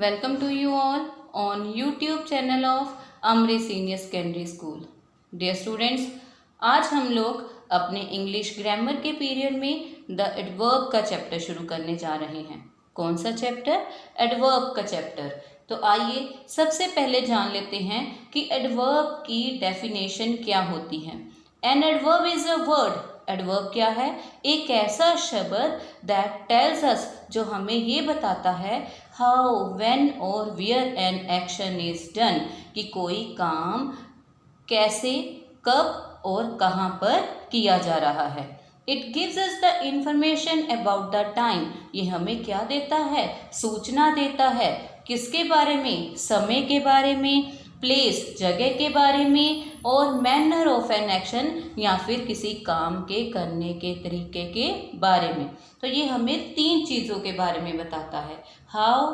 Welcome to you all on YouTube channel of Amri senior secondary school. Dear students, आज हम लोग अपने English grammar के पीरियड में द एडवर्ब का चैप्टर शुरू करने जा रहे हैं। कौन सा चैप्टर? एडवर्ब का चैप्टर। तो आइए सबसे पहले जान लेते हैं कि एडवर्ब की डेफिनेशन क्या होती है। An adverb is a word. Adverb क्या है? एक ऐसा शब्द दैट टेल्स अस, जो हमें ये बताता है हाउ, व्हेन और where an action is done, कि कोई काम कैसे, कब और कहाँ पर किया जा रहा है। It gives us the information about the time. ये हमें क्या देता है? सूचना देता है। किसके बारे में? समय के बारे में, प्लेस जगह के बारे में, और मैनर ऑफ एन एक्शन या फिर किसी काम के करने के तरीके के बारे में। तो ये हमें तीन चीज़ों के बारे में बताता है। How,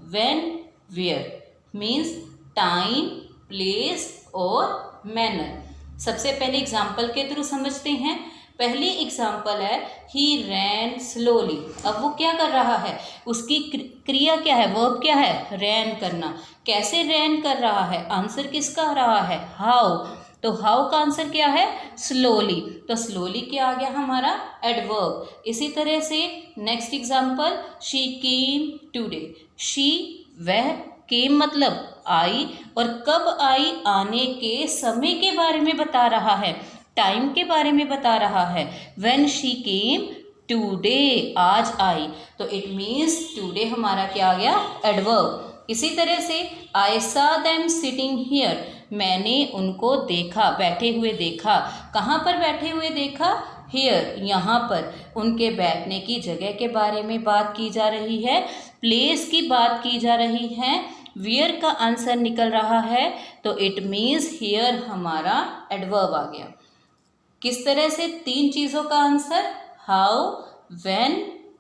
when, where means time, place और मैनर। सबसे पहले एग्जाम्पल के थ्रू समझते हैं। पहली एग्जाम्पल है ही रैन स्लोली। अब वो क्या कर रहा है? उसकी क्रिया क्या है? वर्ब क्या है? रैन करना। कैसे रैन कर रहा है? आंसर किसका आ रहा है? हाउ। तो हाउ का आंसर क्या है? स्लोली। तो स्लोली क्या आ गया हमारा? एडवर्ब। इसी तरह से next example, she came today. She, वह, केम मतलब आई, और कब आई? आने के समय के बारे में बता रहा है, टाइम के बारे में बता रहा है। व्हेन शी केम टुडे, आज आई। तो इट मीन्स टुडे हमारा क्या आ गया? एडवर्ब। इसी तरह से आई सा देम सिटिंग हियर। मैंने उनको देखा, बैठे हुए देखा। कहाँ पर बैठे हुए देखा? हियर, यहाँ पर। उनके बैठने की जगह के बारे में बात की जा रही है, प्लेस की बात की जा रही है। वियर का आंसर निकल रहा है, तो इट मीन्स हियर हमारा एडवर्ब आ गया। किस तरह से? तीन चीज़ों का आंसर, हाउ, व्हेन,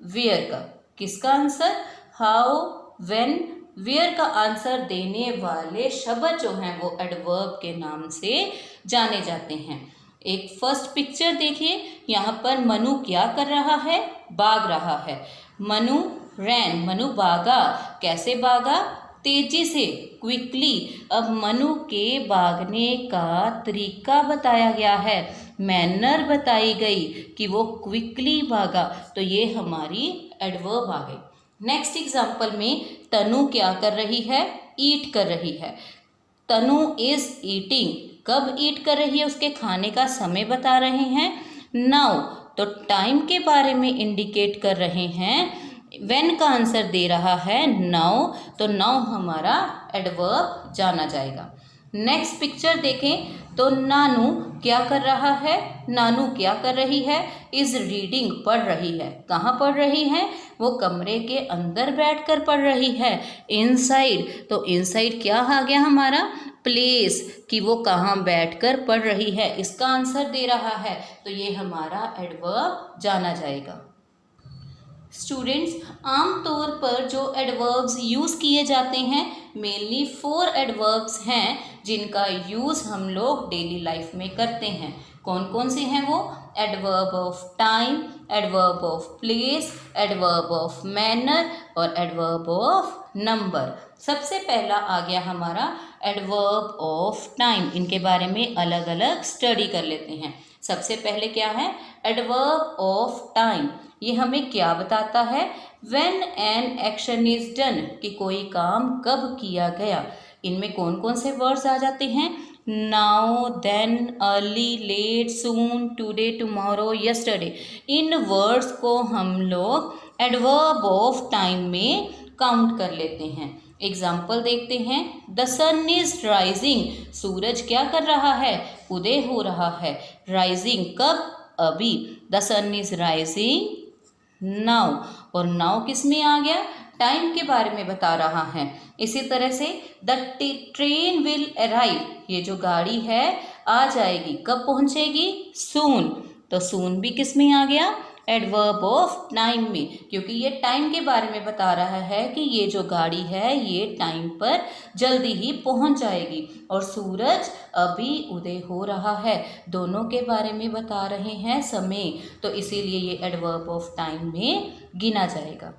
वेयर का। किसका आंसर? हाउ, व्हेन, वेयर का आंसर देने वाले शब्द जो हैं वो एडवर्ब के नाम से जाने जाते हैं। एक फर्स्ट पिक्चर देखिए। यहाँ पर मनु क्या कर रहा है? भाग रहा है। मनु रैन, मनु भागा। कैसे भागा? तेजी से, क्विकली। अब मनु के भागने का तरीका बताया गया है, मैनर बताई गई कि वो क्विकली भागा। तो ये हमारी एडवर्ब आ गई। नेक्स्ट एग्जाम्पल में तनु क्या कर रही है? ईट कर रही है। तनु इज ईटिंग। कब ईट कर रही है? उसके खाने का समय बता रहे हैं, नाउ। तो टाइम के बारे में इंडिकेट कर रहे हैं। व्हेन का आंसर दे रहा है नाउ, तो नाउ हमारा एडवर्ब जाना जाएगा। नेक्स्ट पिक्चर देखें तो नानू क्या कर रहा है? नानू क्या कर रही है? इज रीडिंग, पढ़ रही है। कहाँ पढ़ रही है? वो कमरे के अंदर बैठकर पढ़ रही है, इनसाइड। तो इनसाइड क्या आ गया हमारा? प्लेस, कि वो कहाँ बैठकर पढ़ रही है, इसका आंसर दे रहा है। तो ये हमारा एडवर्ब जाना जाएगा। स्टूडेंट्स, आमतौर पर जो एडवर्ब्स यूज़ किए जाते हैं, मेनली 4 एडवर्ब्स हैं जिनका यूज़ हम लोग डेली लाइफ में करते हैं। कौन कौन से हैं वो? Adverb of time, adverb of place, adverb of manner और एडवर्ब ऑफ नंबर। सबसे पहला आ गया हमारा एडवर्ब ऑफ टाइम। इनके बारे में अलग अलग स्टडी कर लेते हैं। सबसे पहले क्या है? Adverb of time. ये हमें क्या बताता है? When an action is done, कि कोई काम कब किया गया। इनमें कौन कौन से वर्ड्स आ जाते हैं? Now, then, early, late, soon, today, tomorrow, yesterday. इन वर्ड्स को हम लोग एडवर्ब ऑफ टाइम में काउंट कर लेते हैं। एग्जाम्पल देखते हैं। The sun is rising. सूरज क्या कर रहा है? उदय हो रहा है। राइजिंग कब? अभी। The sun is rising now. और नाउ किस में आ गया? टाइम के बारे में बता रहा है। इसी तरह से द ट्रेन विल अराइव। ये जो गाड़ी है आ जाएगी। कब पहुंचेगी? सून। तो सून भी किस में आ गया? एडवर्ब ऑफ टाइम में, क्योंकि ये टाइम के बारे में बता रहा है कि ये जो गाड़ी है ये टाइम पर जल्दी ही पहुंच जाएगी। और सूरज अभी उदय हो रहा है। दोनों के बारे में बता रहे हैं समय, तो इसीलिए ये एडवर्ब ऑफ टाइम में गिना जाएगा।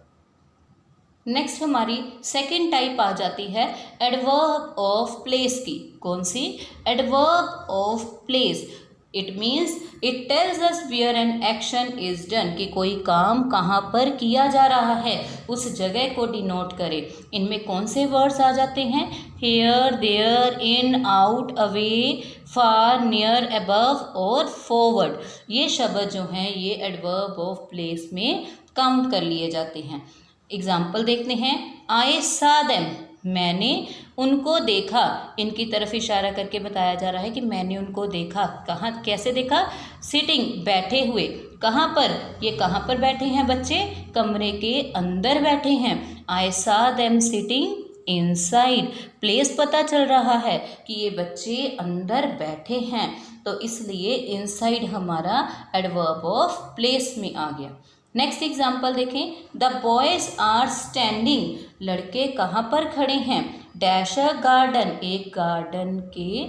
नेक्स्ट हमारी सेकंड टाइप आ जाती है एडवर्ब ऑफ प्लेस की। कौन सी? Adverb of place. It means it tells us where an action is done, कि कोई काम कहाँ पर किया जा रहा है, उस जगह को डिनोट करे। इनमें कौन से वर्ड्स आ जाते हैं? Here, there, in, out, away, far, near, above और फॉरवर्ड। ये शब्द जो हैं ये एडवर्ब ऑफ प्लेस में काउंट कर लिए जाते हैं। एग्जाम्पल देखते हैं। आई सा देम, मैंने उनको देखा। इनकी तरफ इशारा करके बताया जा रहा है कि मैंने उनको देखा। कहाँ, कैसे देखा? सिटिंग, बैठे हुए। कहाँ पर? ये कहाँ पर बैठे हैं बच्चे? कमरे के अंदर बैठे हैं। आई सा देम सिटिंग इनसाइड। प्लेस पता चल रहा है कि ये बच्चे अंदर बैठे हैं, तो इसलिए इनसाइड हमारा एडवर्ब ऑफ प्लेस में आ गया। नेक्स्ट एग्जाम्पल देखें। द बॉयज आर स्टैंडिंग, लड़के कहाँ पर खड़े हैं? डैश अ गार्डन, एक गार्डन के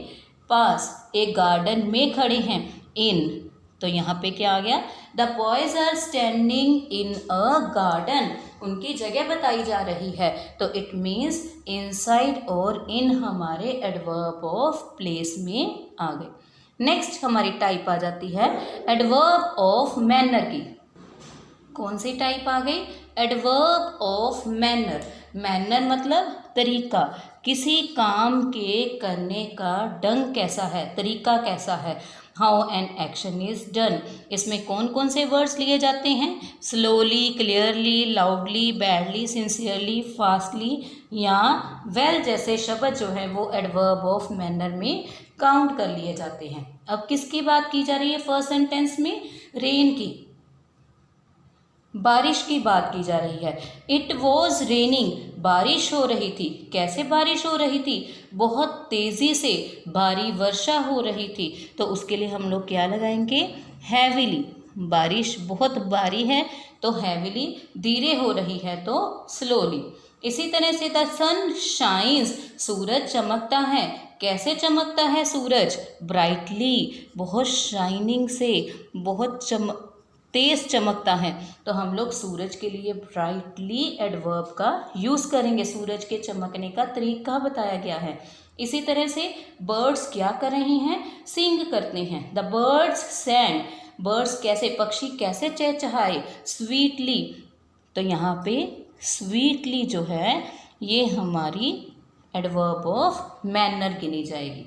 पास, एक गार्डन में खड़े हैं। इन, तो यहाँ पे क्या आ गया? The boys are standing in a garden, उनकी जगह बताई जा रही है, तो इट मीन्स इनसाइड और इन हमारे एडवर्ब ऑफ प्लेस में आ गए। नेक्स्ट हमारी टाइप आ जाती है एडवर्ब ऑफ मैनर की। कौन सी टाइप आ गई? Adverb of manner. मैनर मतलब तरीका, किसी काम के करने का ढंग कैसा है, तरीका कैसा है। How an action is done, इसमें कौन कौन से वर्ड्स लिए जाते हैं? Slowly, clearly, loudly, badly, sincerely, fastly या वेल जैसे शब्द जो है वो एडवर्ब ऑफ मैनर में काउंट कर लिए जाते हैं। अब किसकी बात की जा रही है फर्स्ट सेंटेंस में? रेन की, बारिश की बात की जा रही है। इट वॉज रेनिंग, बारिश हो रही थी। कैसे बारिश हो रही थी? बहुत तेज़ी से भारी वर्षा हो रही थी, तो उसके लिए हम लोग क्या लगाएंगे? हैविली। बारिश बहुत भारी है तो हैविली, धीरे हो रही है तो स्लोली। इसी तरह से द सन शाइन्स, सूरज चमकता है। कैसे चमकता है सूरज? ब्राइटली, बहुत शाइनिंग से, बहुत तेज चमकता है, तो हम लोग सूरज के लिए ब्राइटली एडवर्ब का यूज़ करेंगे। सूरज के चमकने का तरीका बताया गया है। इसी तरह से बर्ड्स क्या कर रहे हैं? सिंग करते हैं। द बर्ड्स सैंग, बर्ड्स कैसे, पक्षी कैसे चहचहाए? स्वीटली, तो यहाँ पे स्वीटली जो है ये हमारी एडवर्ब ऑफ मैनर गिनी जाएगी।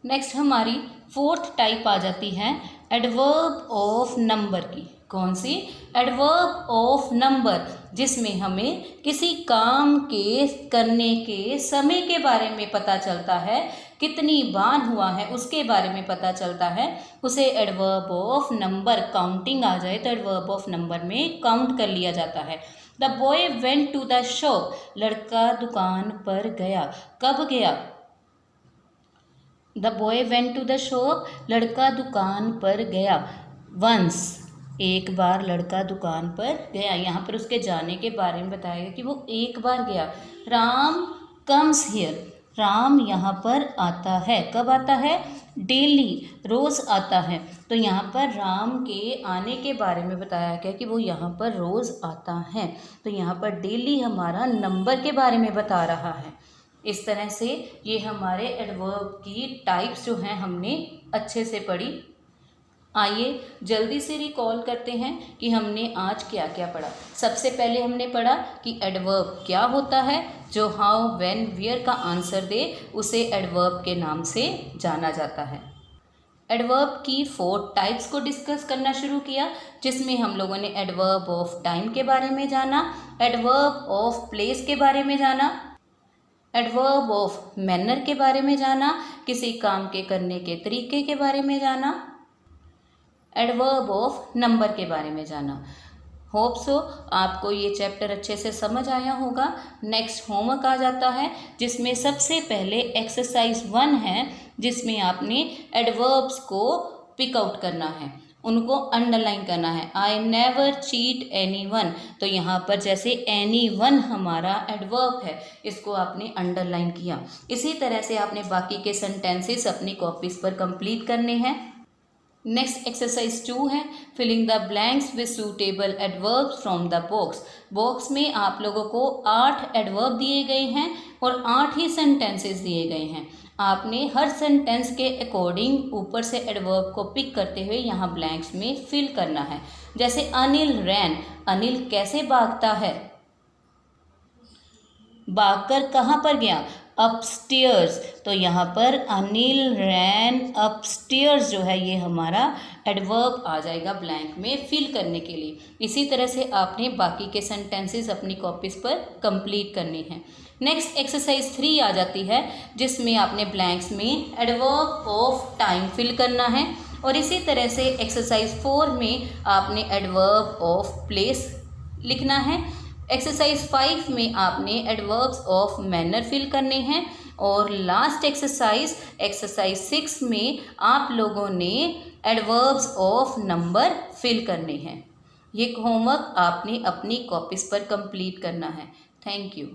नेक्स्ट हमारी फोर्थ टाइप आ जाती है एडवर्ब ऑफ नंबर की। कौन सी? एडवर्ब ऑफ नंबर, जिसमें हमें किसी काम के करने के समय के बारे में पता चलता है, कितनी बार हुआ है उसके बारे में पता चलता है, उसे एडवर्ब ऑफ नंबर, काउंटिंग आ जाए तो एडवर्ब ऑफ नंबर में काउंट कर लिया जाता है। The boy went to the shop, लड़का दुकान पर गया। कब गया? The boy went to the shop, लड़का दुकान पर गया। वंस, एक बार लड़का दुकान पर गया। यहाँ पर उसके जाने के बारे में बताया गया कि वो एक बार गया। राम कम्स हियर, राम यहाँ पर आता है। कब आता है? डेली, रोज़ आता है। तो यहाँ पर राम के आने के बारे में बताया गया कि वो यहाँ पर रोज़ आता है, तो यहाँ पर डेली हमारा नंबर के बारे में बता रहा है। इस तरह से ये हमारे एडवर्ब की टाइप्स जो हैं हमने अच्छे से पढ़ी। आइए जल्दी से रिकॉल करते हैं कि हमने आज क्या क्या पढ़ा। सबसे पहले हमने पढ़ा कि एडवर्ब क्या होता है, जो हाउ, व्हेन, वेयर का आंसर दे उसे एडवर्ब के नाम से जाना जाता है। एडवर्ब की 4 टाइप्स को डिस्कस करना शुरू किया, जिसमें हम लोगों ने एडवर्ब ऑफ टाइम के बारे में जाना, एडवर्ब ऑफ प्लेस के बारे में जाना, एडवर्ब ऑफ मैनर के बारे में जाना, किसी काम के करने के तरीके के बारे में जाना, एडवर्ब ऑफ नंबर के बारे में जाना। होप सो आपको ये चैप्टर अच्छे से समझ आया होगा। नेक्स्ट होमवर्क आ जाता है, जिसमें सबसे पहले एक्सरसाइज 1 है, जिसमें आपने एडवर्ब्स को पिक आउट करना है, उनको अंडरलाइन करना है। I never cheat any one, तो यहाँ पर जैसे एनी वन हमारा एडवर्ब है, इसको आपने अंडरलाइन किया। इसी तरह से आपने बाकी के सेंटेंसेस अपनी कॉपीज़ पर कंप्लीट करने हैं। नेक्स्ट एक्सरसाइज 2 है filling the blanks with suitable adverbs from the box. Box में आप लोगों को 8 एडवर्ब दिए गए हैं और 8 ही सेंटेंसेस दिए गए हैं। आपने हर सेंटेंस के अकॉर्डिंग ऊपर से एडवर्ब को पिक करते हुए यहाँ ब्लैंक्स में फिल करना है। जैसे अनिल रैन, अनिल कैसे भागता है, भागकर कहाँ पर गया, अपस्टेयर्स। तो यहाँ पर अनिल रैन अपस्टेयर्स जो है ये हमारा एडवर्ब आ जाएगा ब्लैंक में फिल करने के लिए। इसी तरह से आपने बाकी के सेंटेंसेस अपनी कॉपीज पर कंप्लीट करने हैं। नेक्स्ट एक्सरसाइज 3 आ जाती है जिसमें आपने ब्लैंक्स में एडवर्ब ऑफ टाइम फिल करना है और इसी तरह से एक्सरसाइज 4 में आपने एडवर्ब ऑफ प्लेस लिखना है। एक्सरसाइज 5 में आपने एडवर्ब्स ऑफ मैनर फिल करने हैं और लास्ट एक्सरसाइज 6 में आप लोगों ने एडवर्ब्स ऑफ नंबर फिल करने हैं। ये होमवर्क आपने अपनी कॉपीज पर कंप्लीट करना है। Thank you.